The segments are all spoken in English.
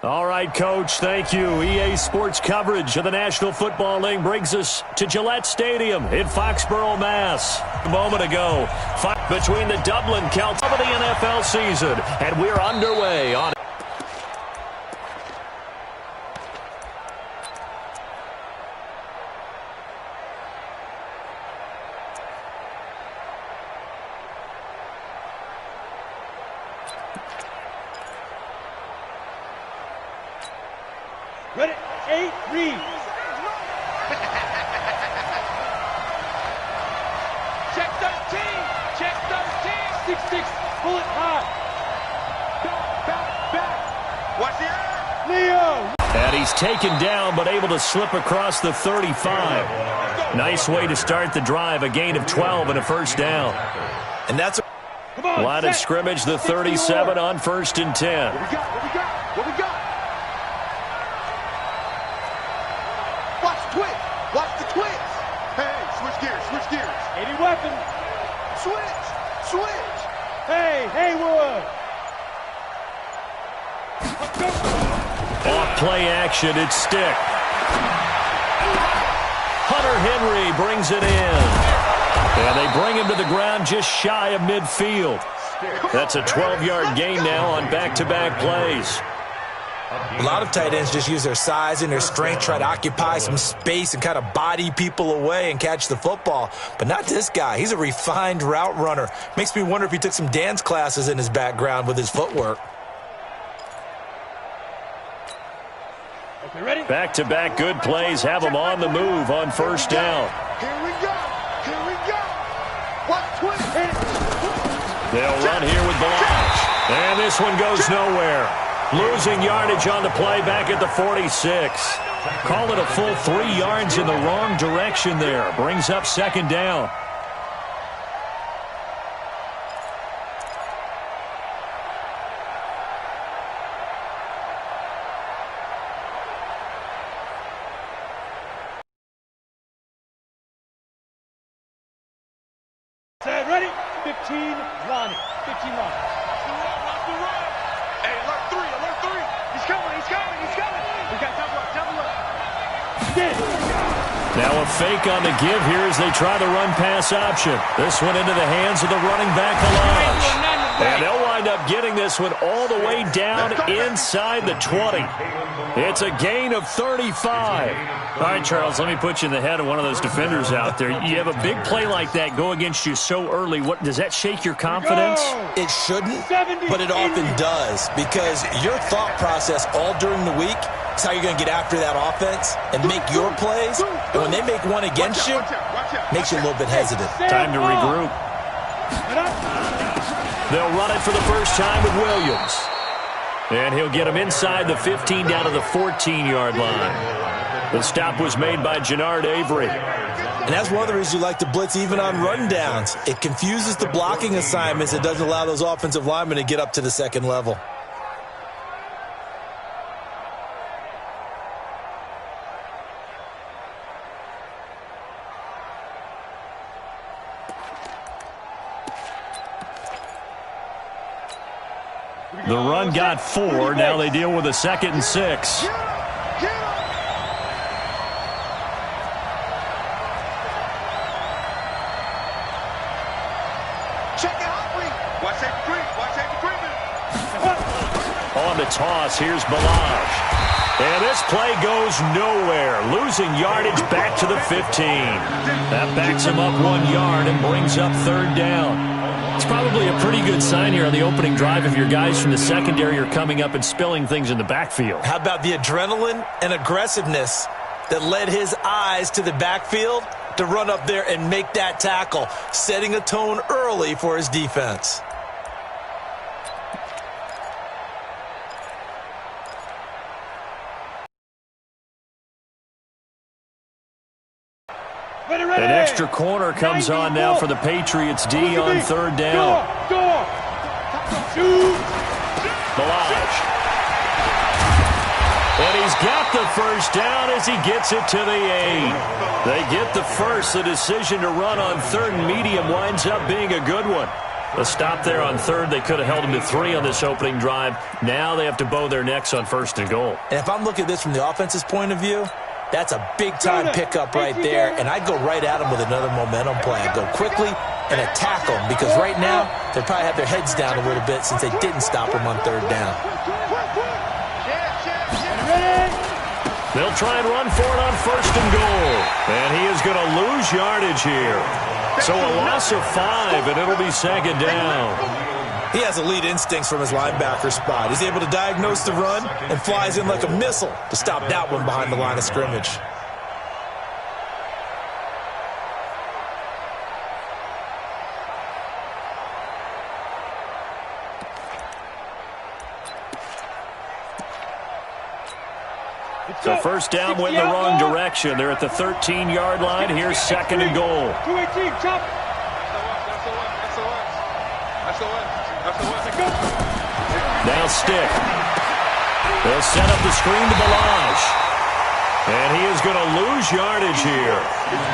All right, Coach, thank you. EA Sports coverage of the National Football League brings us to Gillette Stadium in Foxborough, Mass. A moment ago, fight between the Dublin Celts of the NFL season, and we're underway on it. Ready? 8, read. Check 13. Check 13. 6-6. Pull it high. Back. Watch the air. Leo. And he's taken down, but able to slip across the 35. Nice way to start the drive. A gain of 12 and a first down. And that's a line of scrimmage, the 37 on 1st and 10. What we got? What we got? Watch the twitch. Hey, switch gears. 80 weapon. Switch. Hey, Haywood. Off play action, it's stick. Hunter Henry brings it in. And they bring him to the ground just shy of midfield. That's a 12-yard gain now on back-to-back plays. A lot of tight ends just use their size and their strength, try to occupy some space and kind of body people away and catch the football. But not this guy. He's a refined route runner. Makes me wonder if he took some dance classes in his background with his footwork. Okay, ready? Back-to-back good plays have him on the move on first down. Here we go. Watch twitch. They'll run here with Balaj. And this one goes nowhere. Losing yardage on the play back at the 46. Call it a full 3 yards in the wrong direction there. Brings up second down. Set, ready? 15, Lonnie. 15, Lonnie. Hey, alert 3. He's coming. We got double up. Now a fake on the give here as they try the run-pass option. This one into the hands of the running back, Balaj. And they'll wind up getting this one all the way down inside the 20. It's a gain of 35. All right, Charles, let me put you in the head of one of those defenders out there. You have a big play like that go against you so early. What does that shake your confidence? It shouldn't, but it often does, because your thought process all during the week is how you're going to get after that offense and make your plays. And when they make one against you, makes you a little bit hesitant. Time to regroup. They'll run it for the first time with Williams. And he'll get him inside the 15 down to the 14-yard line. The stop was made by Jannard Avery. And that's one of the reasons you like to blitz even on rundowns. It confuses the blocking assignments. It doesn't allow those offensive linemen to get up to the second level. The run got 4. Now they deal with a 2nd and 6. On the toss, here's Balaj. And this play goes nowhere. Losing yardage back to the 15. That backs him up 1 yard and brings up 3rd down. It's probably a pretty good sign here on the opening drive if your guys from the secondary are coming up and spilling things in the backfield. How about the adrenaline and aggressiveness that led his eyes to the backfield to run up there and make that tackle, setting a tone early for his defense. An extra corner comes on now for the Patriots D on 3rd down. Balaj. And he's got the first down as he gets it to the 8. They get the first. The decision to run on 3rd and medium winds up being a good one. A stop there on third. They could have held them to 3 on this opening drive. Now they have to bow their necks on first and goal. And if I'm looking at this from the offense's point of view, that's a big-time pickup right there, and I'd go right at them with another momentum play. I'd go quickly and attack them because right now they probably have their heads down a little bit since they didn't stop them on third down. They'll try and run for it on first and goal. And he is going to lose yardage here. So a loss of 5, and it'll be second down. He has elite instincts from his linebacker spot. He's able to diagnose the run and flies in like a missile to stop that one behind the line of scrimmage. So first down went in the wrong direction. They're at the 13-yard line. Here's second and goal. 218, chop. Now stick. They'll set up the screen to Balazs. And he is going to lose yardage here.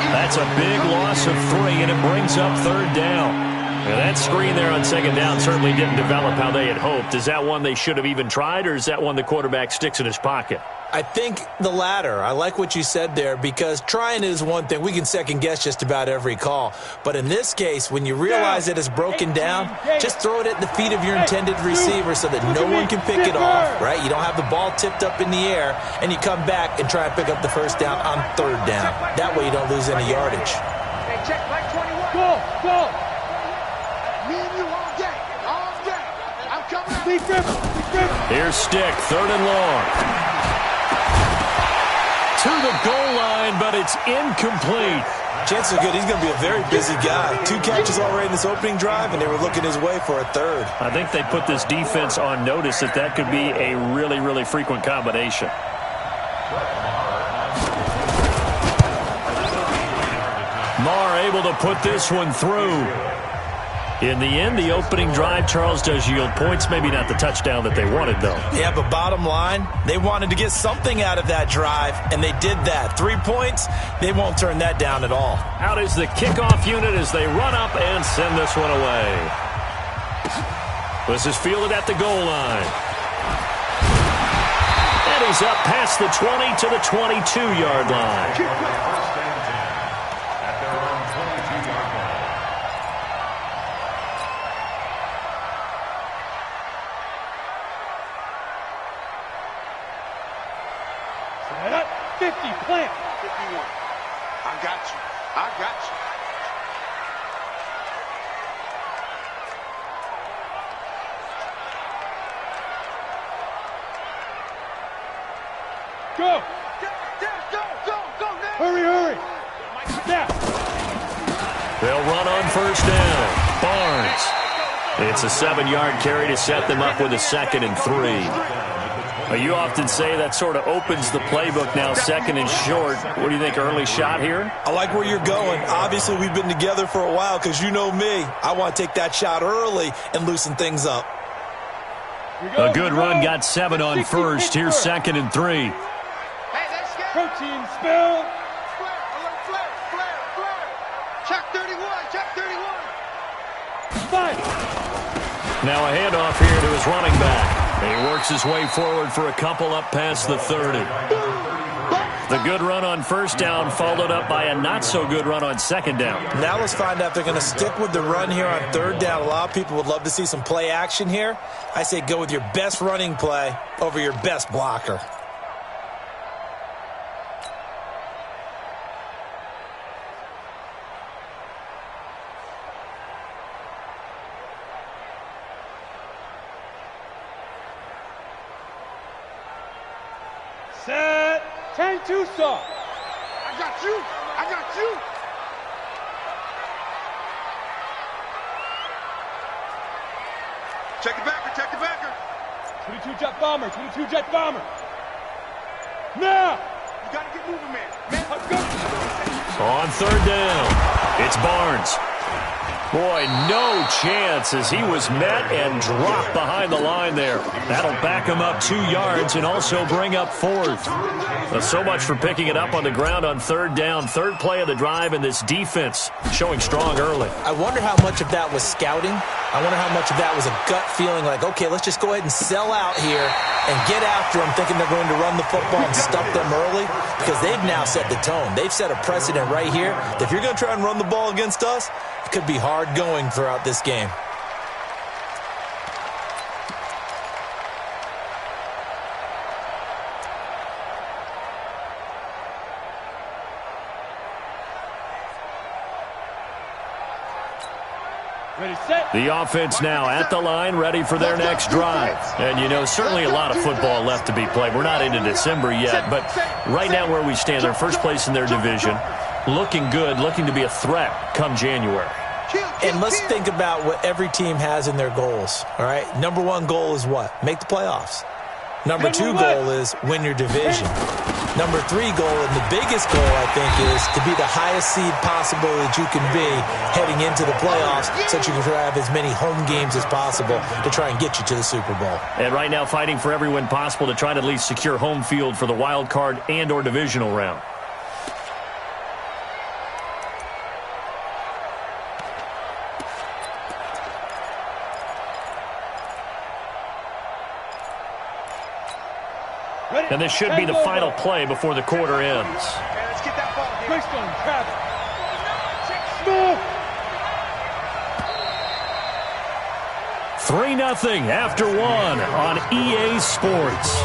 That's a big loss of 3, and it brings up third down. And that screen there on second down certainly didn't develop how they had hoped. Is that one they should have even tried, or is that one the quarterback sticks in his pocket? I think the latter. I like what you said there because trying is one thing. We can second-guess just about every call. But in this case, when you realize it is broken down, just throw it at the feet of your intended receiver so that no one can pick it off, right? You don't have the ball tipped up in the air, and you come back and try and pick up the first down on third down. That way you don't lose any yardage. Hey, check, like 21. Go. Me and you all day. I'm coming out. Big grip. Here's Stick, third and long. To the goal line, but it's incomplete. Chances are good. He's going to be a very busy guy. 2 catches already in this opening drive, and they were looking his way for a third. I think they put this defense on notice that could be a really, really frequent combination. Marr able to put this one through. In the end, the opening drive, Charles, does yield points. Maybe not the touchdown that they wanted, though. Yeah, but bottom line, they wanted to get something out of that drive, and they did that. 3 points, they won't turn that down at all. Out is the kickoff unit as they run up and send this one away. This is fielded at the goal line. And he's up past the 20 to the 22-yard line. Plant. 51. I got you. Go. Go. Hurry. Step. They'll run on first down. Barnes. It's a 7-yard carry to set them up with a 2nd and 3. You often say that sort of opens the playbook now, 2nd and short. What do you think, early shot here? I like where you're going. Obviously, we've been together for a while because you know me. I want to take that shot early and loosen things up. A good run, got 7 on first. Here's 2nd and 3. Protein spill. Flare. Check 31. 5. Now a handoff here to his running back. He works his way forward for a couple up past the 30. The good run on first down followed up by a not-so-good run on second down. Now let's find out if they're going to stick with the run here on third down. A lot of people would love to see some play action here. I say go with your best running play over your best blocker. Set. 10-2 saw. I got you. Check the backer. 22 jet bomber. Now. You got to get moving, man. Let's go. On third down, it's Barnes. Boy, no chance as he was met and dropped behind the line there. That'll back him up 2 yards and also bring up 4th. So much for picking it up on the ground on third down. Third play of the drive, and this defense showing strong early. I wonder how much of that was scouting I wonder how much of that was a gut feeling like, okay, let's just go ahead and sell out here and get after them, thinking they're going to run the football and stuff them early, because they've now set the tone. They've set a precedent right here that if you're going to try and run the ball against us, it could be hard going throughout this game. The offense now at the line, ready for their next drive. And, you know, certainly a lot of football left to be played. We're not into December yet, but right now where we stand, they're first place in their division, looking good, looking to be a threat come January. And let's think about what every team has in their goals, all right? Number one goal is what? Make the playoffs. Number two goal is win your division. Number three goal, and the biggest goal, I think, is to be the highest seed possible that you can be heading into the playoffs so that you can have as many home games as possible to try and get you to the Super Bowl. And right now fighting for every win possible to try to at least secure home field for the wild card and or divisional round. And this should be the final play before the quarter ends. Let's get that ball. 3-0 after one on EA Sports.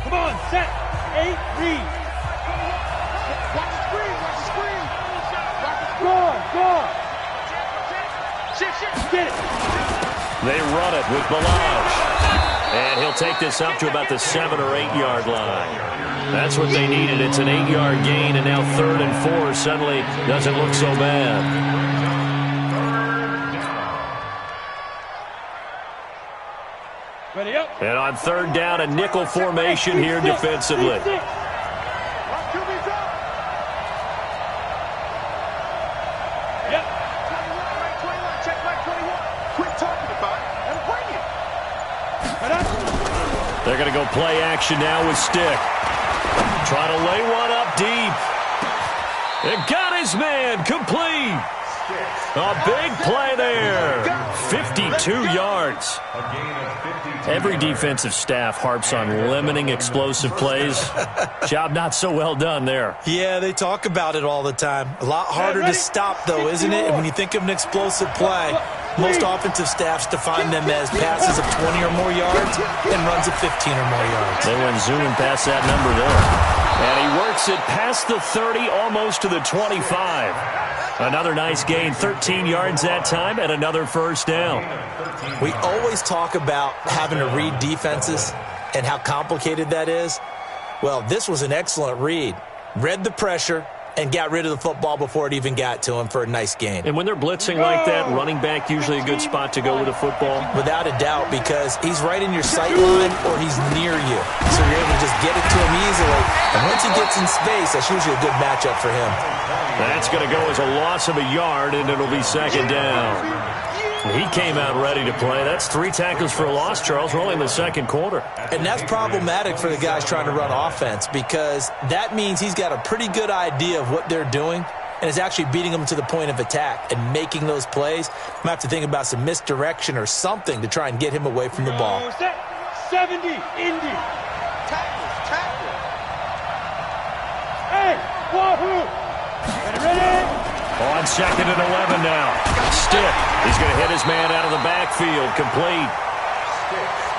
Come on, set, 8, read. Watch the screen, watch the screen. Go. Shift. Get it. They run it with Balaj. And he'll take this up to about the 7 or 8 yard line. That's what they needed. It's an 8-yard gain, and now 3rd and 4 suddenly doesn't look so bad. Ready up. And on 3rd down, a nickel formation here defensively. They're going to go play action now with Stick. Trying to lay one up deep. It got his man complete. A big play there. 52 yards. Every defensive staff harps on limiting explosive plays. Job not so well done there. Yeah, they talk about it all the time. A lot harder to stop, though, isn't it? And when you think of an explosive play, most offensive staffs define them as passes of 20 or more yards and runs of 15 or more yards. They went zooming past that number there. And he works it past the 30, almost to the 25. Another nice gain, 13 yards that time, and another first down. We always talk about having to read defenses and how complicated that is. Well, this was an excellent read. Read the pressure and got rid of the football before it even got to him for a nice gain. And when they're blitzing like that, running back usually a good spot to go with a football? Without a doubt, because he's right in your sight line or he's near you. So you're able to just get it to him easily. And once he gets in space, that's usually a good matchup for him. That's going to go as a loss of a yard, and it'll be 2nd down. He came out ready to play. That's 3 tackles for a loss, Charles. We're only in the 2nd quarter. And that's problematic for the guys trying to run offense, because that means he's got a pretty good idea of what they're doing and is actually beating them to the point of attack and making those plays. I'm going to have to think about some misdirection or something to try and get him away from the ball. 70, Indy. Tackle. Hey, wahoo. Ready? On 2nd and 11 now. Stick. He's going to hit his man out of the backfield. Complete.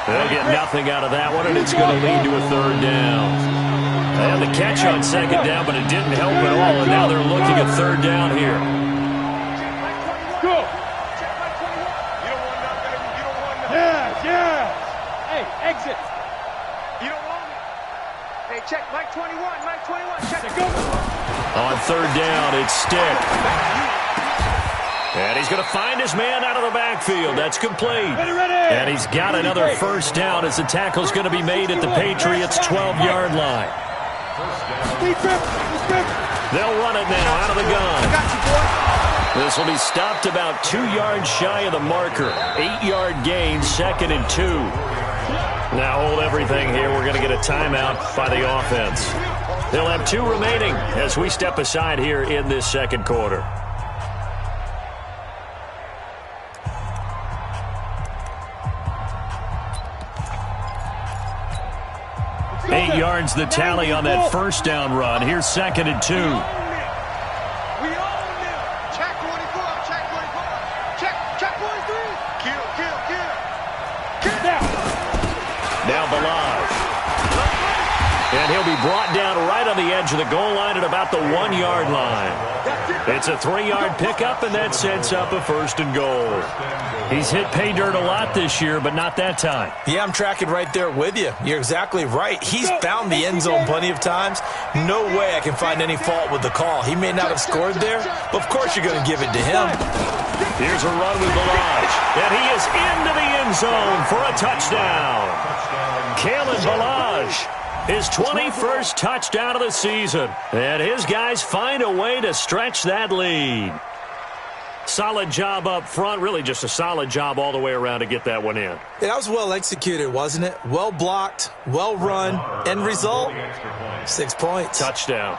They'll get nothing out of that one, and it's going to lead to a 3rd down. They had the catch on 2nd down, but it didn't help at all, and now they're looking at 3rd down here. Go. Yeah. Hey, exit. You don't want it. Hey, check Mike 21. Check it. Go. On 3rd down, it's Stick. And he's going to find his man out of the backfield. That's complete. Ready. And he's got another first down as the tackle's going to be made at the Patriots' 12-yard line. They'll run it now out of the gun. This will be stopped about 2 yards shy of the marker. 8-yard gain, 2nd and 2. Now hold everything here. We're going to get a timeout by the offense. They'll have 2 remaining as we step aside here in this second quarter. 8 yards the tally on that first down run. Here's 2nd and 2. We own them. Check 24. Check 24. Check 43. Kill. Now Balaj. And he'll be brought down right on the edge of the goal line at about the 1-yard line. It's a 3-yard pickup, and that sets up a 1st and goal. He's hit pay dirt a lot this year, but not that time. Yeah, I'm tracking right there with you. You're exactly right. He's found the end zone plenty of times. No way I can find any fault with the call. He may not have scored there, but of course you're going to give it to him. Here's a run with Balaj, and he is into the end zone for a touchdown. Kalen Balaj, his 21st touchdown of the season. And his guys find a way to stretch that lead. Solid job up front. Really just a solid job all the way around to get that one in. Yeah, that was well executed, wasn't it? Well blocked, well run. End result, 6 points. Touchdown.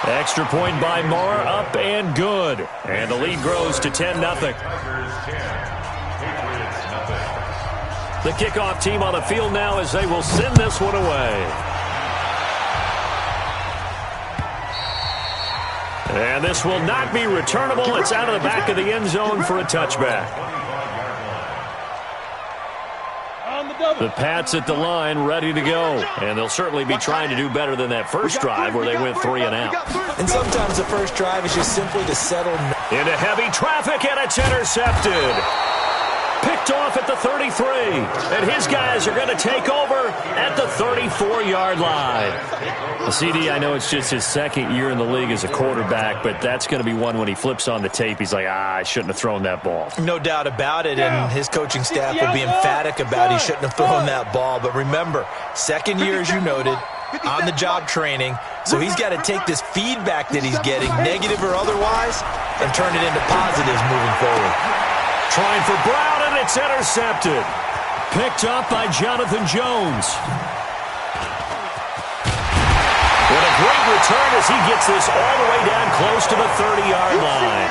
Extra point by Moore, up and good. And the lead grows to 10-0. The kickoff team on the field now as they will send this one away. And this will not be returnable. It's out of the back of the end zone for a touchback. The Pats at the line ready to go. And they'll certainly be trying to do better than that first drive where they went 3 and out. And sometimes the first drive is just simply to settle. Into heavy traffic, and it's intercepted. Picked off at the 33, and his guys are going to take over at the 34-yard line. The CD, I know it's just his 2nd year in the league as a quarterback, but that's going to be one when he flips on the tape, he's like, I shouldn't have thrown that ball. No doubt about it, and his coaching staff will be emphatic about he shouldn't have thrown that ball. But remember, 2nd year, as you noted, on-the-job training, so he's got to take this feedback that he's getting, negative or otherwise, and turn it into positives moving forward. Trying for Brown, and it's intercepted. Picked up by Jonathan Jones. What a great return as he gets this all the way down close to the 30-yard line.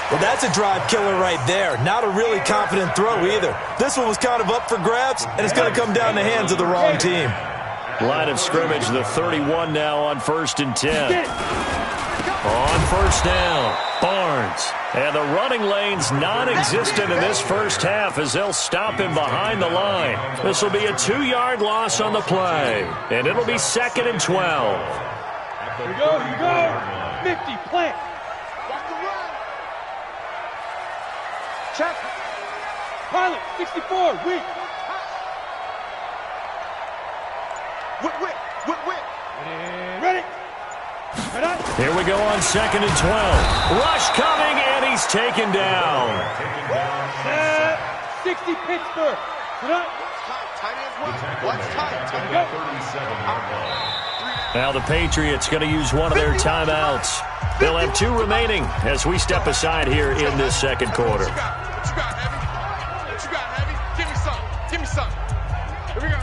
Well, that's a drive killer right there. Not a really confident throw either. This one was kind of up for grabs, and it's going to come down the hands of the wrong team. Line of scrimmage, the 31 now on 1st and 10. On 1st down, Barnes. And the running lane's non-existent in this first half as they'll stop him behind the line. This will be a 2-yard loss on the play. And it'll be 2nd and 12. Here we go. 50, plant. Watch the run. Check. Pilot, 64, weak. Whip. Ready. Here we go on 2nd and 12. Rush coming, and he's taken down. 60 Pittsburgh. Now the Patriots going to use one of their timeouts. They'll have 2 remaining as we step aside here in this second quarter. What you got, Heavy? Give me something. Here we go.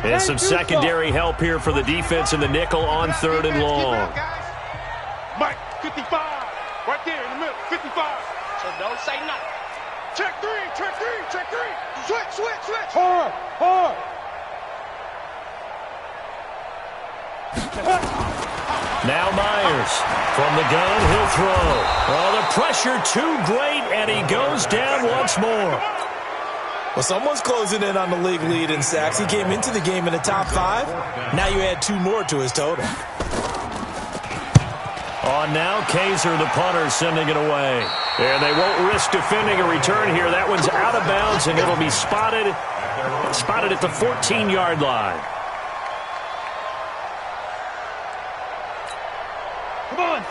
And some secondary help here for the defense in the nickel on 3rd and long. Mike, 55. Right there in the middle, 55. So don't say nothing. Check three. Switch. Hard. Now Myers from the gun, he'll throw. Oh, the pressure too great, and he goes down once more. Well, someone's closing in on the league lead in sacks. He came into the game in the top 5. Now you add 2 more to his total. On now, Kaiser, the punter, sending it away. And they won't risk defending a return here. That one's out of bounds, and it'll be spotted at the 14-yard line.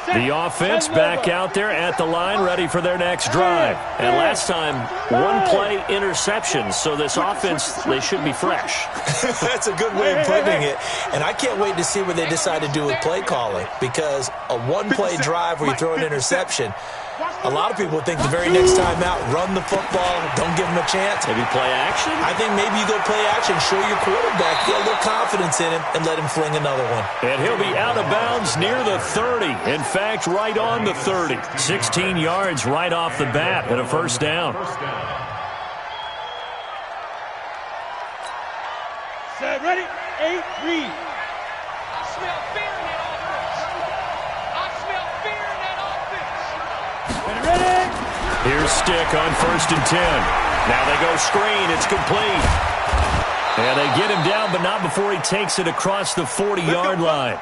The offense back out there at the line, ready for their next drive. And last time, one play interception. So this offense, they should be fresh. That's a good way of putting it. And I can't wait to see what they decide to do with play calling, because a one-play drive where you throw an interception, a lot of people think the very next time out, run the football, don't give them a chance. Maybe play action? I think maybe you go play action, show your quarterback, get a little confidence in him, and let him fling another one. And he'll be out of bounds near the 30. In fact, right on the 30. 16 yards right off the bat and a first down. Set, ready, 8, read. I smell fear in that offense. I smell fear in that offense. Ready? Here's Stick on 1st and 10. Now they go screen. It's complete. And they get him down, but not before he takes it across the 40-yard line.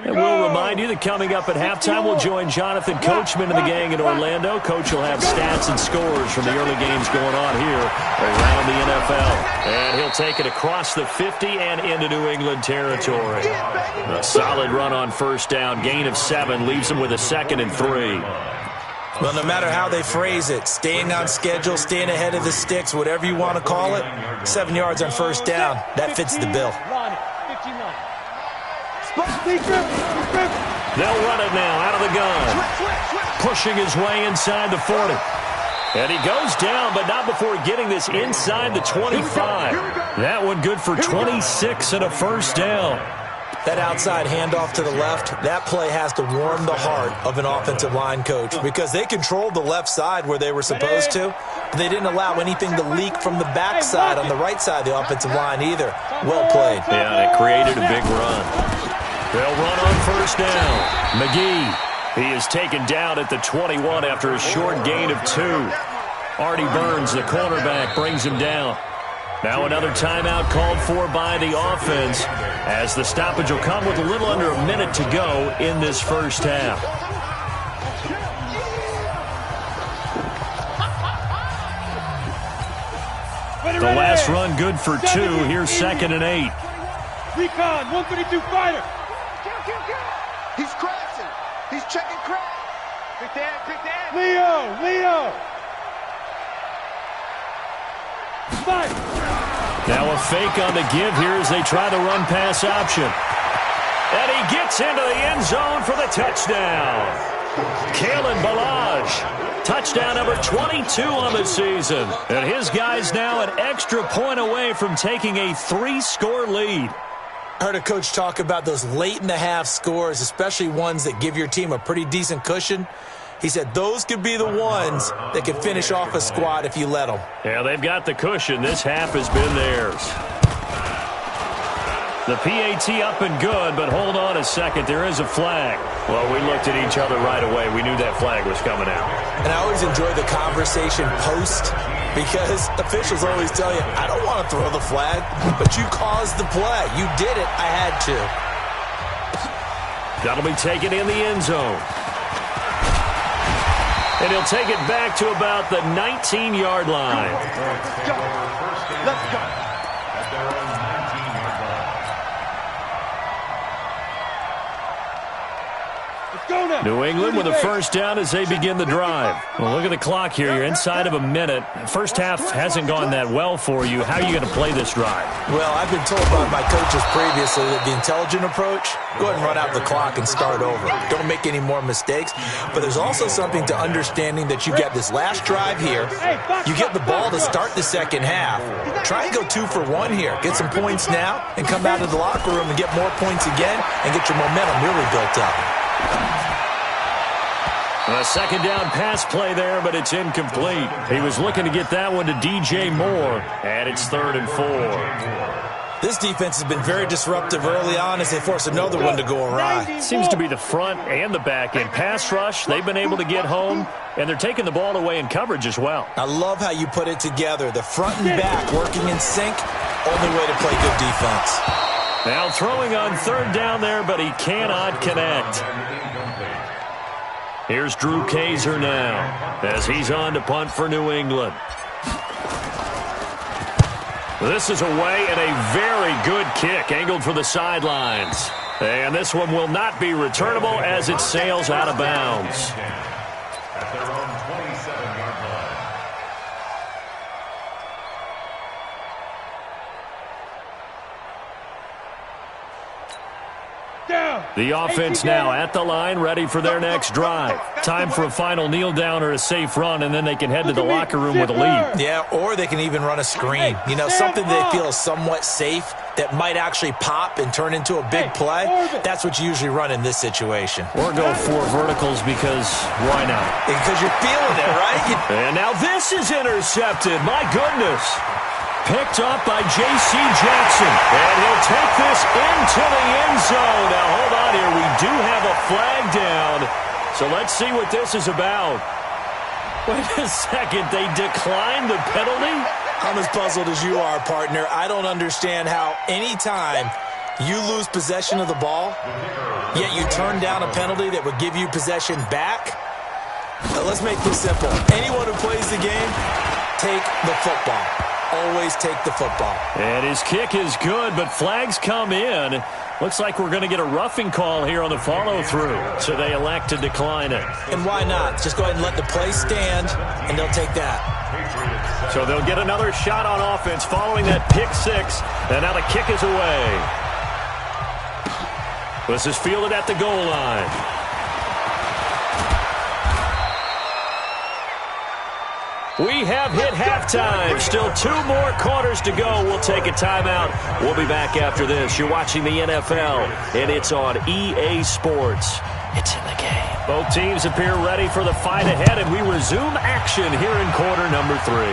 And we'll remind you that coming up at halftime, we'll join Jonathan Coachman and the gang in Orlando. Coach will have stats and scores from the early games going on here around the NFL. And he'll take it across the 50 and into New England territory. A solid run on first down. Gain of 7 leaves them with a 2nd and 3. Well, no matter how they phrase it, staying on schedule, staying ahead of the sticks, whatever you want to call it, 7 yards on first down, that fits the bill. They'll run it now out of the gun. Pushing his way inside the 40. And he goes down, but not before getting this inside the 25. That one good for 26 and a first down. That outside handoff to the left, that play has to warm the heart of an offensive line coach, because they controlled the left side where they were supposed to, but they didn't allow anything to leak from the backside on the right side of the offensive line either. Well played. Yeah, and it created a big run. They'll run on first down. McGee, he is taken down at the 21 after a short gain of 2. Artie Burns, the cornerback, brings him down. Now another timeout called for by the offense, as the stoppage will come with a little under a minute to go in this first half. The last run good for 2. Here's 2nd and 8. Recon, 132 fighter. He's crashing. He's checking crash. Good dad. Leo. Fight. Now a fake on the give here as they try the run-pass option. And he gets into the end zone for the touchdown. Kalen Ballage, touchdown number 22 on the season. And his guys now an extra point away from taking a 3-score lead. I heard a coach talk about those late-in-the-half scores, especially ones that give your team a pretty decent cushion. He said those could be the ones that could finish off a squad if you let them. Yeah, they've got the cushion. This half has been theirs. The PAT up and good, but hold on a second. There is a flag. Well, we looked at each other right away. We knew that flag was coming out. And I always enjoy the conversation post, because officials always tell you, I don't want to throw the flag, but you caused the play. You did it. I had to. That'll be taken in the end zone. And he'll take it back to about the 19-yard line. Let's go. New England with a first down as they begin the drive. Well, look at the clock here. You're inside of a minute. First half hasn't gone that well for you. How are you going to play this drive? Well, I've been told by my coaches previously that the intelligent approach, go ahead and run out the clock and start over. Don't make any more mistakes. But there's also something to understanding that you get this last drive here. You get the ball to start the second half. Try and go 2 for 1 here. Get some points now and come out of the locker room and get more points again and get your momentum really built up. A second down pass play there, but it's incomplete. He was looking to get that one to DJ Moore, and it's 3rd and 4. This defense has been very disruptive early on as they force another one to go awry. Seems to be the front and the back end. Pass rush, they've been able to get home, and they're taking the ball away in coverage as well. I love how you put it together. The front and back working in sync, only way to play good defense. Now throwing on third down there, but he cannot connect. Here's Drew Kaiser now as he's on to punt for New England. This is away and a very good kick angled for the sidelines. And this one will not be returnable as it sails out of bounds. At their own 27-yard line. The offense now at the line, ready for their next drive. Time for a final kneel down or a safe run, and then they can head to the locker room with a lead. Yeah, or they can even run a screen. You know, something they feel is somewhat safe that might actually pop and turn into a big play. That's what you usually run in this situation. Or go for verticals because why not? Because you're feeling it, right? And now this is intercepted. My goodness. Picked up by J.C. Jackson. And he'll take this into the end zone. Now, hold on here. We do have a flag down. So let's see what this is about. Wait a second. They declined the penalty? I'm as puzzled as you are, partner. I don't understand how any time you lose possession of the ball, yet you turn down a penalty that would give you possession back. Let's make this simple. Anyone who plays the game, take the football. Always take the football. And his kick is good, but flags come in. Looks like we're going to get a roughing call here on the follow-through. So they elect to decline it. And why not? Just go ahead and let the play stand, and they'll take that. So they'll get another shot on offense following that pick six. And now the kick is away. This is fielded at the goal line. We have hit halftime. Still 2 more quarters to go. We'll take a timeout. We'll be back after this. You're watching the NFL, and it's on EA Sports. It's in the game. Both teams appear ready for the fight ahead, and we resume action here in quarter number 3.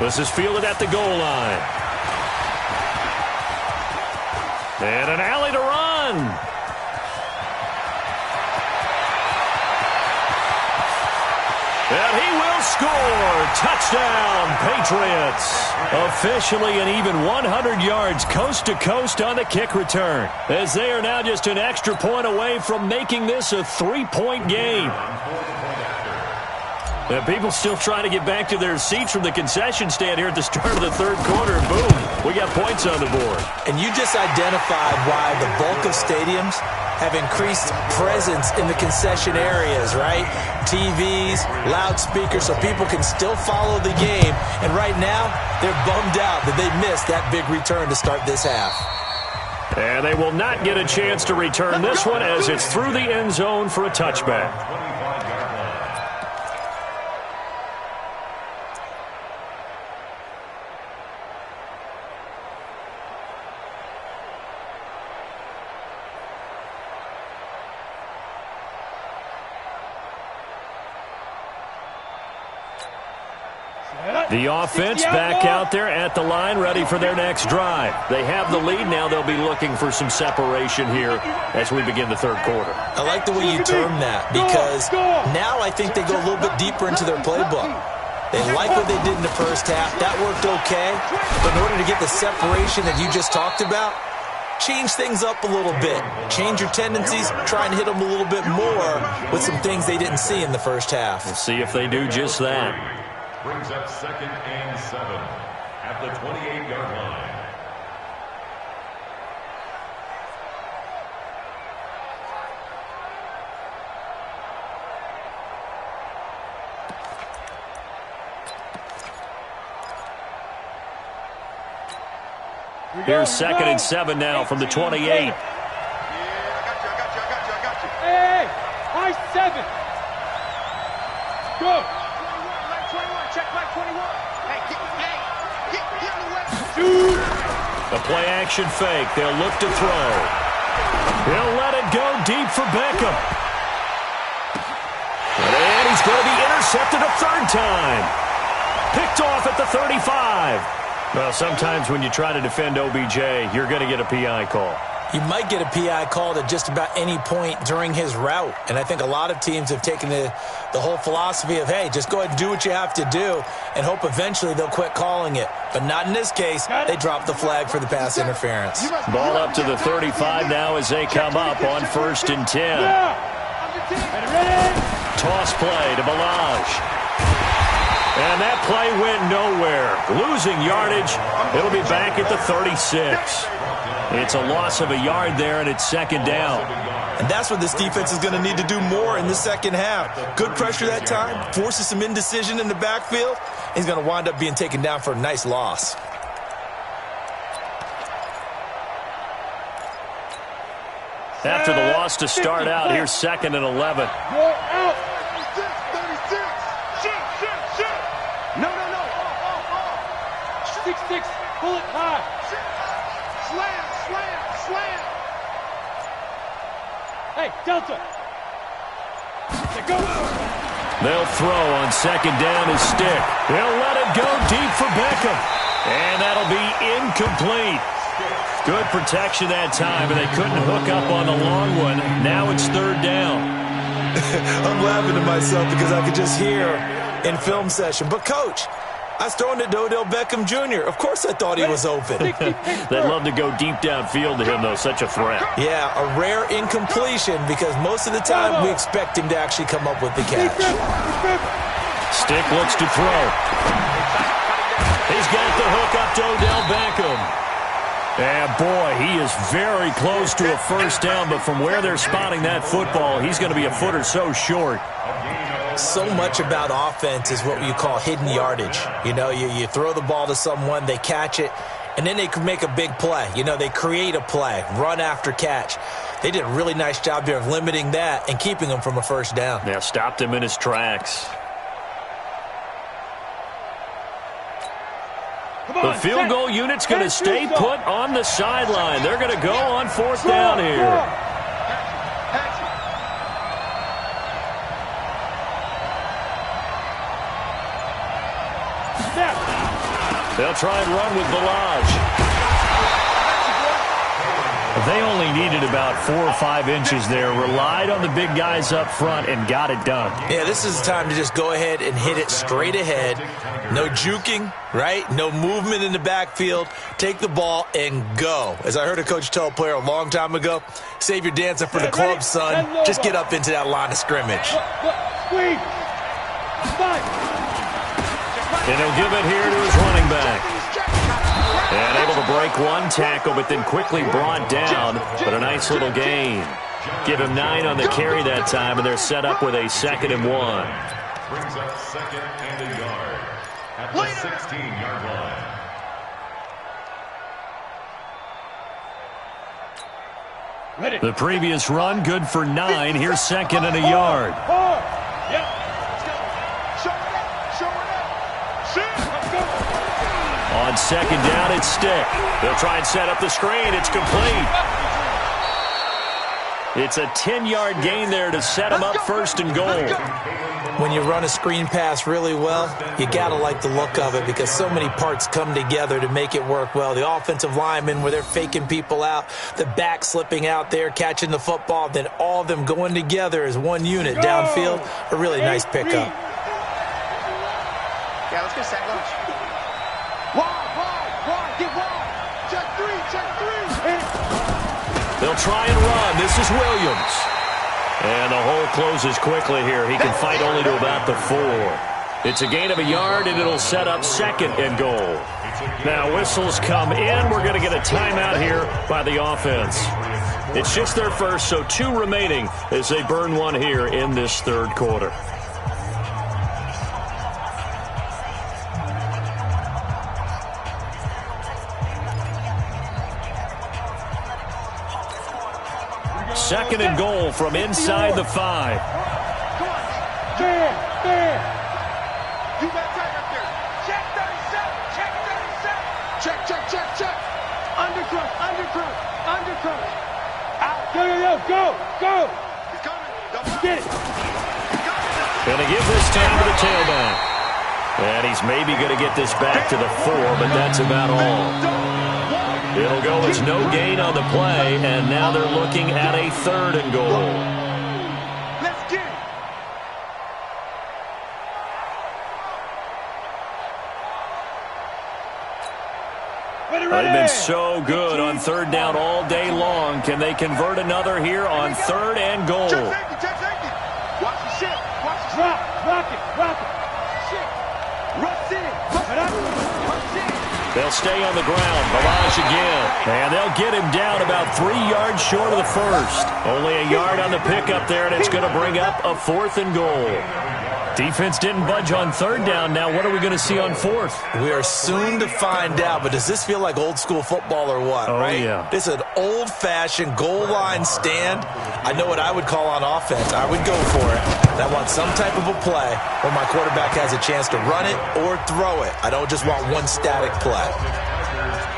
This is fielded at the goal line. And an alley to run. And he will score. Touchdown, Patriots. Officially an even 100 yards coast to coast on the kick return, as they are now just an extra point away from making this a 3-point game. And people still trying to get back to their seats from the concession stand here at the start of the third quarter. And boom, we got points on the board. And you just identified why the bulk of stadiums have increased presence in the concession areas, right? TVs, loudspeakers, so people can still follow the game. And right now, they're bummed out that they missed that big return to start this half. And they will not get a chance to return this one as it's through the end zone for a touchback. The offense back out there at the line, ready for their next drive. They have the lead. Now they'll be looking for some separation here as we begin the third quarter. I like the way you term that, because now I think they go a little bit deeper into their playbook. They like what they did in the first half. That worked okay. But in order to get the separation that you just talked about, change things up a little bit. Change your tendencies. Try and hit them a little bit more with some things they didn't see in the first half. We'll see if they do just that. Brings up 2nd and 7 at the 28-yard line. Here's 2nd and 7 now from the 28. Yeah, I got you. Hey, high 7. Go. 21, check back 21. Hey, get in the way. A play action fake. They'll look to throw. He'll let it go deep for Beckham. And he's going to be intercepted a third time. Picked off at the 35. Well, sometimes when you try to defend OBJ, you're going to get a PI call. You might get a PI called at just about any point during his route. And I think a lot of teams have taken the whole philosophy of, hey, just go ahead and do what you have to do and hope eventually they'll quit calling it. But not in this case. They dropped the flag for the pass interference. Ball up to the 35 now as they come up on 1st and 10. Toss play to Balaj. And that play went nowhere. Losing yardage. It'll be back at the 36. It's a loss of a yard there, and it's 2nd down. And that's what this defense is going to need to do more in the second half. Good pressure that time, forces some indecision in the backfield. He's going to wind up being taken down for a nice loss. After the loss to start out, here's 2nd and 11. Out. 36. No. 6-6. Pull it high. Slam. Hey, Delta. Go. They'll throw on 2nd down his stick. They'll let it go deep for Beckham. And that'll be incomplete. Good protection that time, and they couldn't hook up on the long one. Now it's 3rd down. I'm laughing to myself because I could just hear in film session. But, Coach, I was throwing it to Odell Beckham Jr. Of course I thought he was open. They'd love to go deep downfield to him, though. Such a threat. Yeah, a rare incompletion because most of the time we expect him to actually come up with the catch. Stick looks to throw. He's got the hook up to Odell Beckham. And, boy, he is very close to a 1st down, but from where they're spotting that football, he's going to be a foot or so short. So much about offense is what you call hidden yardage. You know, you throw the ball to someone, they catch it, and then they can make a big play. You know, they create a play, run after catch. They did a really nice job there of limiting that and keeping him from a 1st down. Yeah, stopped him in his tracks. The field goal unit's going to stay put on the sideline. They're going to go on 4th down here. They'll try and run with Balaj. They only needed about 4 or 5 inches there. Relied on the big guys up front and got it done. Yeah, this is the time to just go ahead and hit it straight ahead. No juking, right? No movement in the backfield. Take the ball and go. As I heard a coach tell a player a long time ago, save your dancing for the club, son. Just get up into that line of scrimmage. And he'll give it here to his running back. And able to break one tackle, but then quickly brought down. But a nice little gain. Give him 9 on the carry that time, and they're set up with a 2nd and 1. Brings up 2nd and a yard at the 16-yard line. The previous run, good for 9. Here's 2nd and a yard. On 2nd down, it's Stick. They'll try and set up the screen. It's complete. It's a 10-yard gain there to set them up 1st and goal. When you run a screen pass really well, you got to like the look of it because so many parts come together to make it work well. The offensive linemen, where they're faking people out, the back slipping out there, catching the football, then all of them going together as one unit downfield. A really nice pickup. Yeah, let's go sack lunch. Wide, get wide. Check 3. They'll try and run. This is Williams. And the hole closes quickly here. He can fight only to about the 4. It's a gain of a yard, and it'll set up 2nd and goal. Now whistles come in. We're going to get a timeout here by the offense. It's just their first, so 2 remaining as they burn one here in this 3rd quarter. Second and goal from inside the 5. There. You got time up there. Check 37. Check. Undercross. Out. Go. He's coming. Get it. Gonna give this time to the tailback. And he's maybe gonna get this back to the 4, but that's about all. It'll go as no gain on the play, and now they're looking at a 3rd and goal. Let's get it. They've been so good on 3rd down all day long. Can they convert another here on 3rd and goal? Check safety, check safety. Watch the shit. Watch the drop. Rock it, rock it. Shit. Rush in. Rush in. They'll stay on the ground. Barrage again. And they'll get him down about 3 yards short of the 1st. Only a yard on the pickup there, and it's going to bring up a 4th and goal. Defense didn't budge on 3rd down. Now what are we going to see on 4th? We are soon to find out, but does this feel like old school football or what, right? Yeah. This is an old-fashioned goal line stand. I know what I would call on offense. I would go for it. And I want some type of a play where my quarterback has a chance to run it or throw it. I don't just want one static play.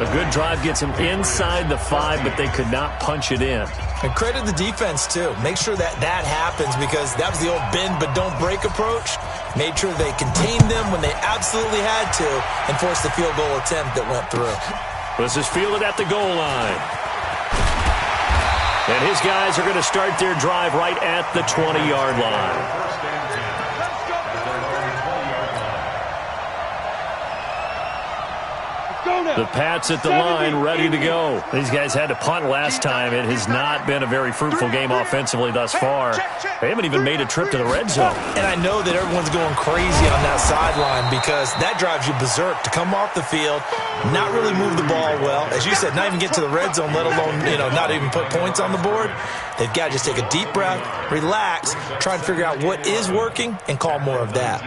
A good drive gets them inside the 5, but they could not punch it in. And credit the defense, too. Make sure that happens, because that was the old bend but don't break approach. Made sure they contained them when they absolutely had to and forced the field goal attempt that went through. This is fielded at the goal line. And his guys are going to start their drive right at the 20-yard line. The Pats at the line, ready to go. These guys had to punt last time. It has not been a very fruitful game offensively thus far. They haven't even made a trip to the red zone. And I know that everyone's going crazy on that sideline, because that drives you berserk to come off the field, not really move the ball well. As you said, not even get to the red zone, let alone, not even put points on the board. They've got to just take a deep breath, relax, try and figure out what is working, and call more of that.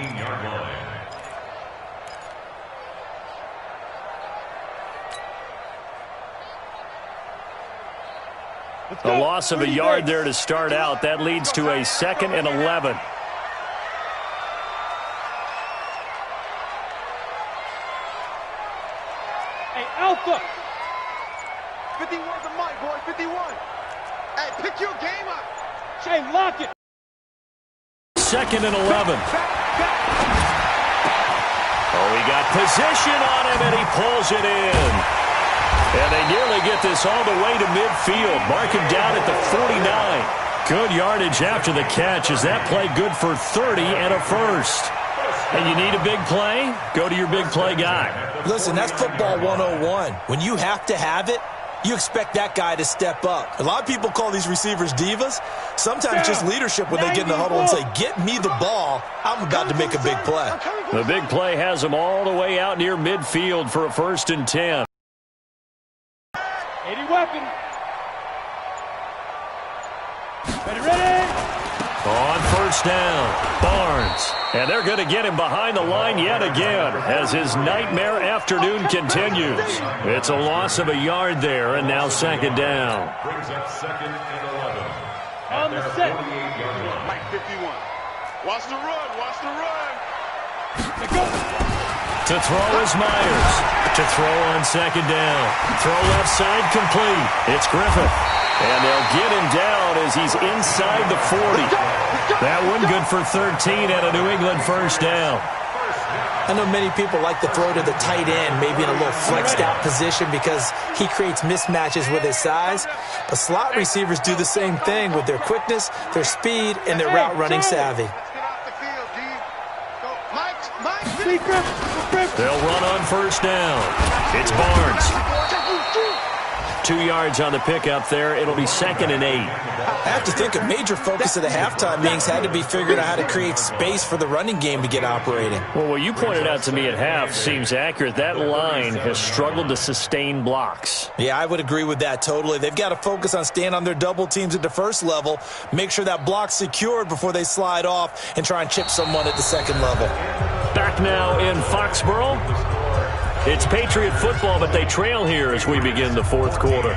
A loss of a yard there to start out. That leads to a 2nd and 11. Hey, Alpha. 51's a mic, boy. 51. Hey, pick your game up. Hey, lock it. 2nd and 11. Oh, he got position on him, and he pulls it in. And they nearly get this all the way to midfield. Mark him down at the 49. Good yardage after the catch. Is that play good for 30 and a 1st? And you need a big play? Go to your big play guy. Listen, that's football 101. When you have to have it, you expect that guy to step up. A lot of people call these receivers divas. Sometimes just leadership when they get in the huddle and say, get me the ball. I'm about to make a big play. The big play has them all the way out near midfield for a 1st and 10. 80 weapon. Ready. On 1st down, Barnes. And they're going to get him behind the line yet again as his nightmare afternoon continues. It's a loss of a yard there, and now 2nd down. Brings up 2nd and 11. On the set. Mike 51. Watch the run. Watch the run. To throw is Myers. To throw on 2nd down. Throw left side complete. It's Griffith. And they'll get him down as he's inside the 40. That one good for 13 and a New England 1st down. I know many people like to throw to the tight end, maybe in a little flexed out position, because he creates mismatches with his size. But slot receivers do the same thing with their quickness, their speed, and their route running savvy. They'll run on 1st down. It's Barnes. 2 yards on the pickup there. It'll be 2nd and 8. I have to think a major focus of the halftime meetings had to be figuring out how to create space for the running game to get operating. Well, what you pointed out to me at half seems accurate. That line has struggled to sustain blocks. Yeah, I would agree with that totally. They've got to focus on staying on their double teams at the 1st level, make sure that block's secured before they slide off and try and chip someone at the 2nd level. Back now in Foxborough. It's Patriot football, but they trail here as we begin the 4th quarter.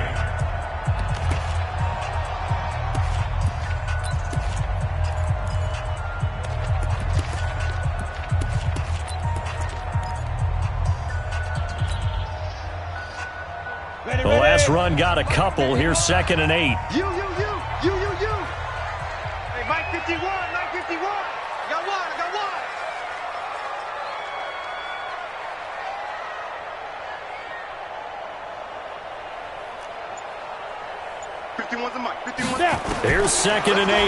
The last run got a couple. Here's 2nd and 8. You. Hey, Mike 51, Mike 51. I got one. 51's a Mike. 51's Here's 2nd and 8.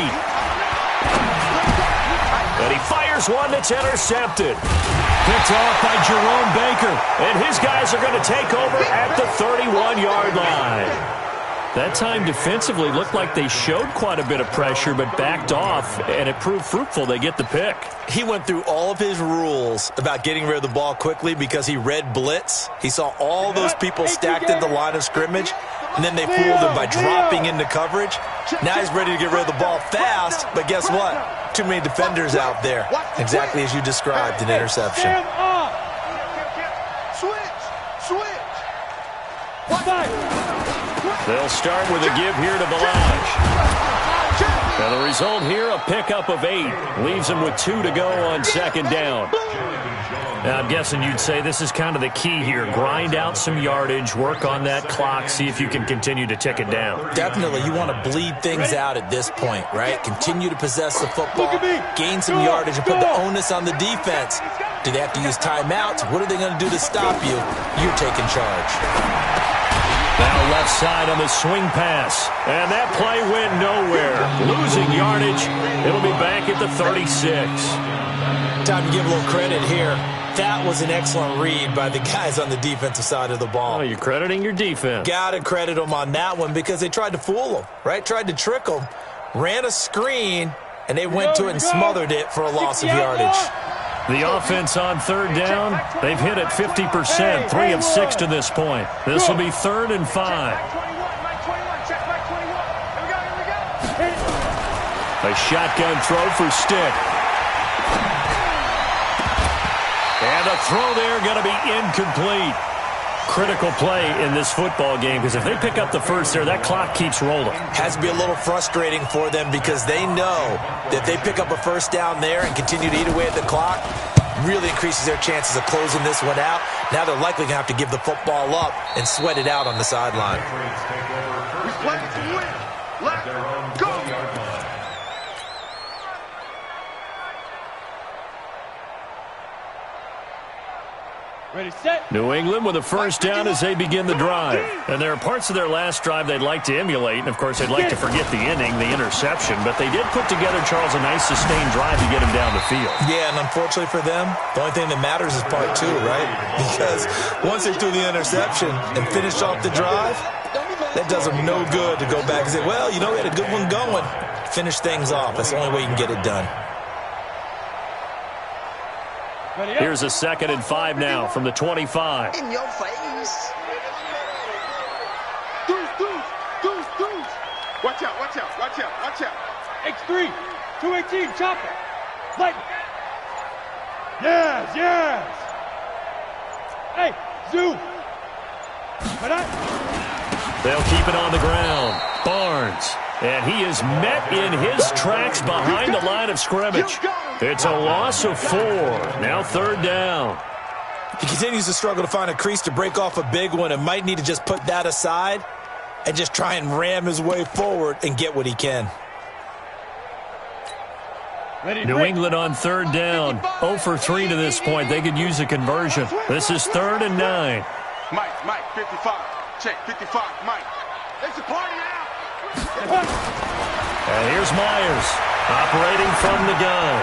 And he fires one that's intercepted. Picked off by Jerome Baker. And his guys are going to take over at the 31-yard line. That time defensively looked like they showed quite a bit of pressure but backed off, and it proved fruitful. They get the pick. He went through all of his rules about getting rid of the ball quickly because he read blitz. He saw all those people stacked at the line of scrimmage, and then they fooled him by dropping into coverage. Now he's ready to get rid of the ball fast, but guess what? Too many defenders out there. Exactly as you described, an interception. They'll start with a give here to Balaj. Now the result here, a pickup of 8. Leaves him with 2 to go on 2nd down. Now I'm guessing you'd say this is kind of the key here. Grind out some yardage, work on that clock, see if you can continue to tick it down. Definitely. You want to bleed things out at this point, right? Continue to possess the football, gain some yardage, and put the onus on the defense. Do they have to use timeouts? What are they going to do to stop you? You're taking charge. Now left side on the swing pass. And that play went nowhere. Losing yardage. It'll be back at the 36. Time to give a little credit here. That was an excellent read by the guys on the defensive side of the ball. Oh, you're crediting your defense. Got to credit them on that one because they tried to fool them, right? Tried to trick them. Ran a screen, and they went to it and smothered it for a loss of yardage. The offense on 3rd down, they've hit it 50%, 3 of 6 to this point. This will be 3rd and 5. A shotgun throw for Stick. And a throw there going to be incomplete. Critical play in this football game because if they pick up the first there, that clock keeps rolling. Has to be a little frustrating for them because they know that if they pick up a first down there and continue to eat away at the clock, really increases their chances of closing this one out. Now they're likely going to have to give the football up and sweat it out on the sideline. We play to win. Let's go. Ready, set. New England with a first down as they begin the drive. And there are parts of their last drive they'd like to emulate. And, of course, they'd like to forget the inning, the interception. But they did put together, Charles, a nice sustained drive to get him down the field. Yeah, and unfortunately for them, the only thing that matters is part 2, right? Because once they threw the interception and finished off the drive, that does them no good to go back and say, well, you know, we had a good one going. Finish things off. That's the only way you can get it done. Here's a 2nd and 5 now from the 25. In your face. Deuce. Watch out. X3, 218, chopper. Light. Yes. Hey, zoom. They'll keep it on the ground. Barnes. And he is met in his tracks behind the line of scrimmage. It's a loss of 4. Now 3rd down. He continues to struggle to find a crease to break off a big one and might need to just put that aside and just try and ram his way forward and get what he can. New England on 3rd down. 0 for 3 to this point. They could use a conversion. This is 3rd and 9. Mike, 55. Check, 55, Mike. It's a party now. And here's Myers operating from the gun.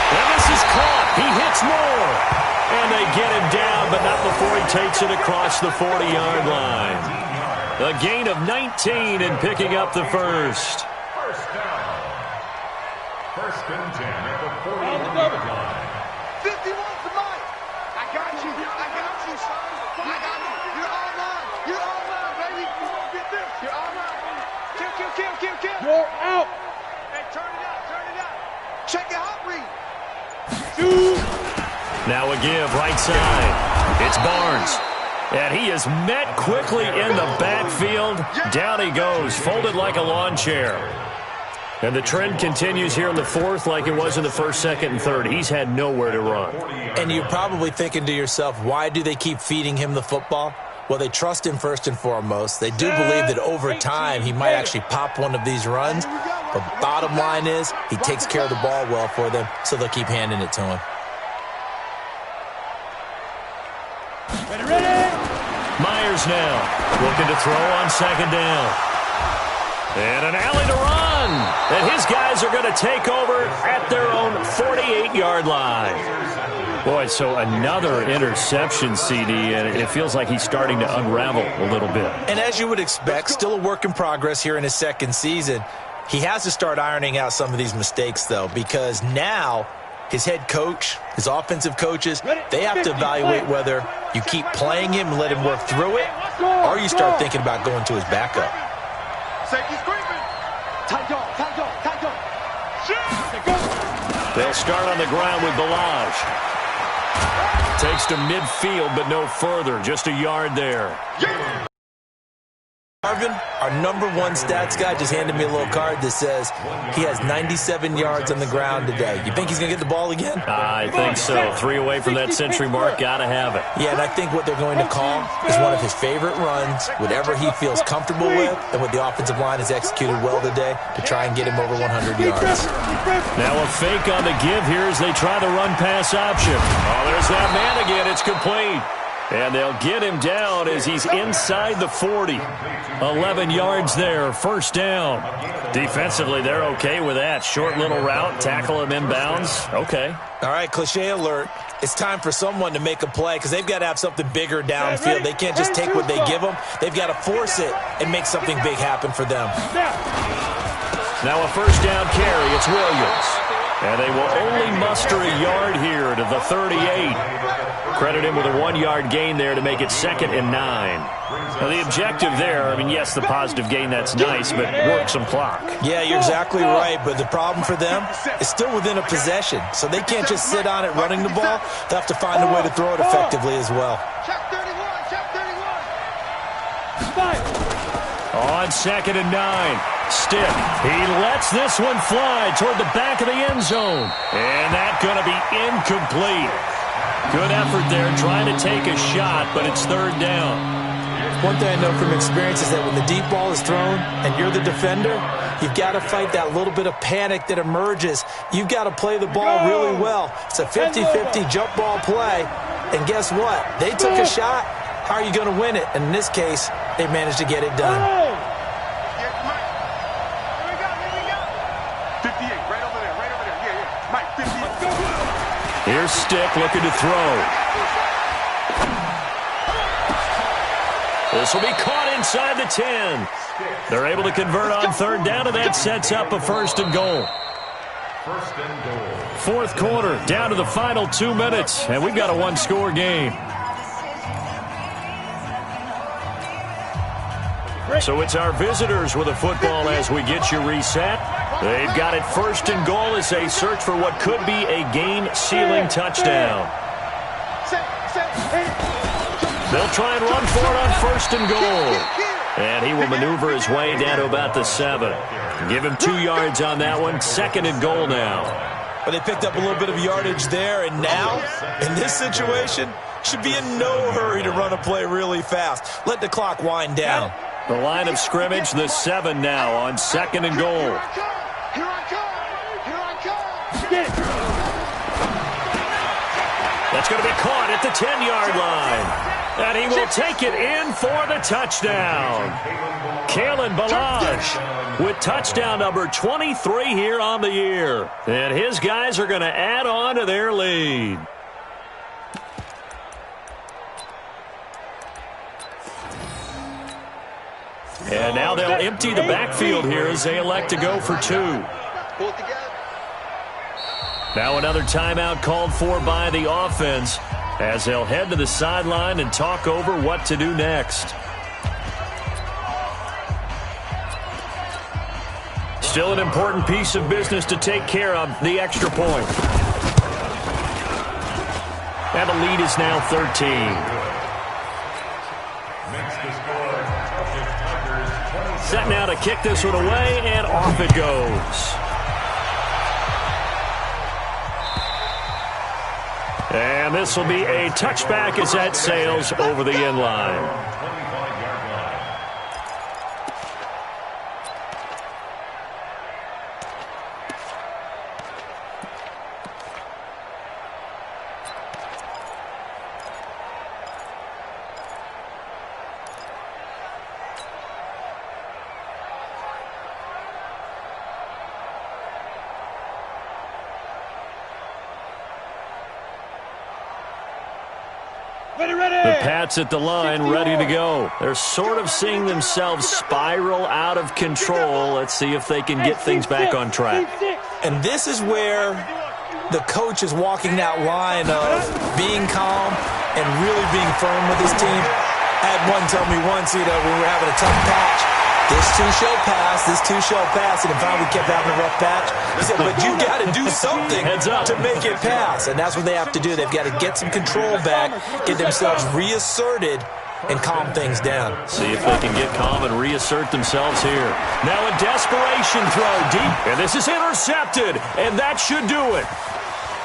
And this is caught. He hits more. And they get him down, but not before he takes it across the 40-yard line. A gain of 19 and picking up the first. First down. 1st and 10 at the 40-yard line. 51 to Mike. I got you, son. I got you. You're all mine, baby. You won't get this. You're all mine. Kill. You're out. Hey, turn it up. Check your hot read. Now a give right side. It's Barnes. And he is met quickly in the backfield. Down he goes, folded like a lawn chair. And the trend continues here in the 4th like it was in the 1st, 2nd, and 3rd. He's had nowhere to run. And you're probably thinking to yourself, why do they keep feeding him the football? Well, they trust him first and foremost. They do believe that over time he might actually pop one of these runs. But bottom line is he takes care of the ball well for them, so they'll keep handing it to him. Ready. Myers now looking to throw on 2nd down. And an alley to run. And his guys are going to take over at their own 48-yard line. Boy, so another interception, CD, and it feels like he's starting to unravel a little bit. And as you would expect, still a work in progress here in his second season. He has to start ironing out some of these mistakes, though, because now his head coach, his offensive coaches, they have to evaluate whether you keep playing him and let him work through it, or you start thinking about going to his backup. Safety screaming. Tight dog, tight dog, tight dog. They'll start on the ground with Balaj. Takes to midfield, but no further. Just a yard there. Marvin, our number one stats guy, just handed me a little card that says he has 97 yards on the ground today. You think he's going to get the ball again? I think so. 3 away from that century mark. Got to have it. Yeah, and I think what they're going to call is one of his favorite runs, whatever he feels comfortable with, and what the offensive line has executed well today to try and get him over 100 yards. Now a fake on the give here as they try the run-pass option. Oh, there's that man again. It's complete. And they'll get him down as he's inside the 40. 11 yards there, first down. Defensively, they're okay with that. Short little route, tackle him inbounds. Okay. All right, cliche alert. It's time for someone to make a play because they've got to have something bigger downfield. They can't just take what they give them. They've got to force it and make something big happen for them. Now a first down carry. It's Williams. And they will only muster a yard here to the 38. Credit him with a 1-yard gain there to make it 2nd and 9. Now the objective there, I mean, yes, the positive gain, that's nice, but work some clock. Yeah, you're exactly right, but the problem for them is still within a possession. So they can't just sit on it running the ball. They'll have to find a way to throw it effectively as well. Check 31, check 31. On 2nd and 9. Stick. He lets this one fly toward the back of the end zone. And that's going to be incomplete. Good effort there trying to take a shot, but it's 3rd down. One thing I know from experience is that when the deep ball is thrown and you're the defender, you've got to fight that little bit of panic that emerges. You've got to play the ball really well. It's a 50-50 jump ball play. And guess what? They took a shot. How are you going to win it? And in this case, they managed to get it done. Here's Stick looking to throw. This will be caught inside the 10. They're able to convert on 3rd down, and that sets up a 1st and goal. 4th quarter, down to the final 2 minutes, and we've got a 1-score game. So it's our visitors with the football as we get you reset. They've got it 1st and goal as they search for what could be a game-sealing touchdown. They'll try and run for it on 1st and goal. And he will maneuver his way down to about the 7. Give him 2 yards on that one. 2nd and goal now. But they picked up a little bit of yardage there, and now, in this situation, should be in no hurry to run a play really fast. Let the clock wind down. The line of scrimmage, the 7 now on 2nd and goal. Here I come! Here I come! Get it! That's going to be caught at the 10-yard line. And he will take it in for the touchdown. Kalen Balaj with touchdown number 23 here on the year. And his guys are going to add on to their lead. And now they'll empty the backfield here as they elect to go for 2. Now another timeout called for by the offense as they'll head to the sideline and talk over what to do next. Still an important piece of business to take care of, the extra point. And the lead is now 13. Set now to kick this one away, and off it goes. And this will be a touchback as that sails over the end line. The Pats at the line, ready to go. They're sort of seeing themselves spiral out of control. Let's see if they can get things back on track. And this is where the coach is walking that line of being calm and really being firm with his team. I had one tell me once, when we were having a tough patch, this too shall pass, this too shall pass, and if we kept having a rough patch, he said, but you got to do something to make it pass, and that's what they have to do. They've got to get some control back, get themselves reasserted, and calm things down. See if they can get calm and reassert themselves here. Now a desperation throw deep, and this is intercepted, and that should do it.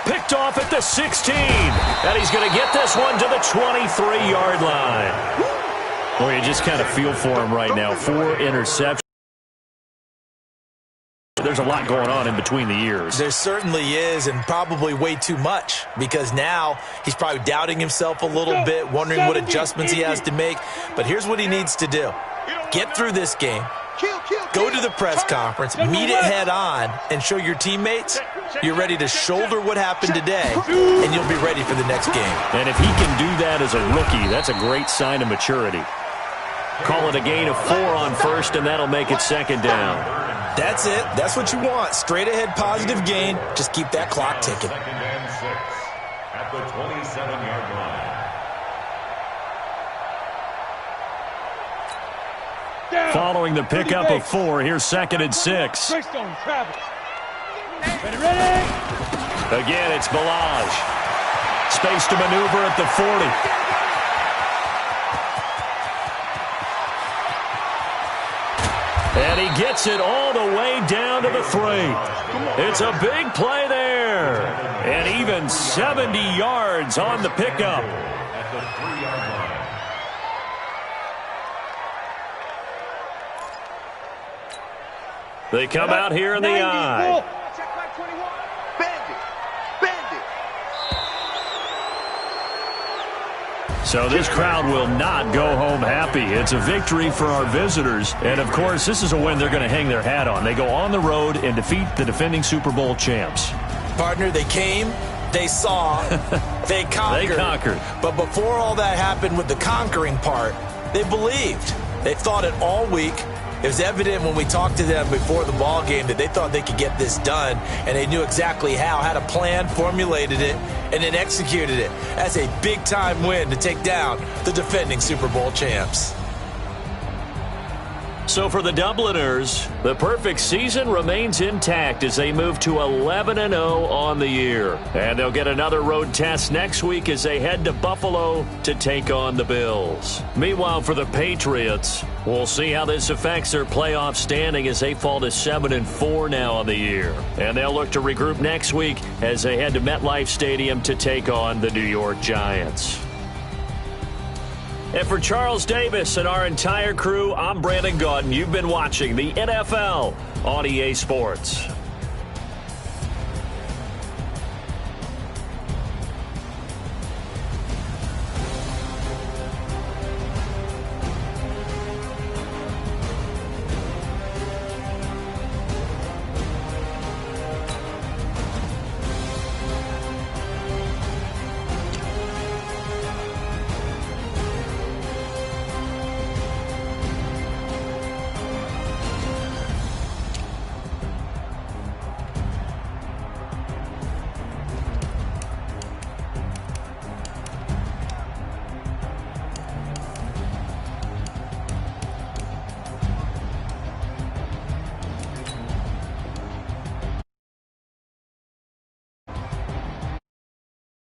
Picked off at the 16, and he's going to get this one to the 23-yard line. Boy, you just kind of feel for him right now. 4 interceptions. There's a lot going on in between the years. There certainly is, and probably way too much, because now he's probably doubting himself a little bit, wondering what adjustments he has to make. But here's what he needs to do. Get through this game, go to the press conference, meet it head on, and show your teammates you're ready to shoulder what happened today, and you'll be ready for the next game. And if he can do that as a rookie, that's a great sign of maturity. Call it a gain of 4 on first, and that'll make it second down. That's it. That's what you want. Straight ahead positive gain. Just keep that clock ticking. Second and 6 at the 27-yard line. Following the pickup of 4, here's second and 6. Ready. Again, it's Balaj. Space to maneuver at the 40. And he gets it all the way down to the 3. It's a big play there. And even 70 yards on the pickup. At the 3-yard line. They come out here in the eye. So this crowd will not go home happy. It's a victory for our visitors. And, of course, this is a win they're going to hang their hat on. They go on the road and defeat the defending Super Bowl champs. Partner, they came, they saw, they conquered. They conquered. But before all that happened with the conquering part, they believed. They thought it all week. It was evident when we talked to them before the ball game that they thought they could get this done, and they knew exactly how, had a plan, formulated it, and then executed it. That's a big-time win to take down the defending Super Bowl champs. So for the Dubliners, the perfect season remains intact as they move to 11-0 on the year. And they'll get another road test next week as they head to Buffalo to take on the Bills. Meanwhile, for the Patriots, we'll see how this affects their playoff standing as they fall to 7-4 now on the year. And they'll look to regroup next week as they head to MetLife Stadium to take on the New York Giants. And for Charles Davis and our entire crew, I'm Brandon Gaudin. You've been watching the NFL on EA Sports.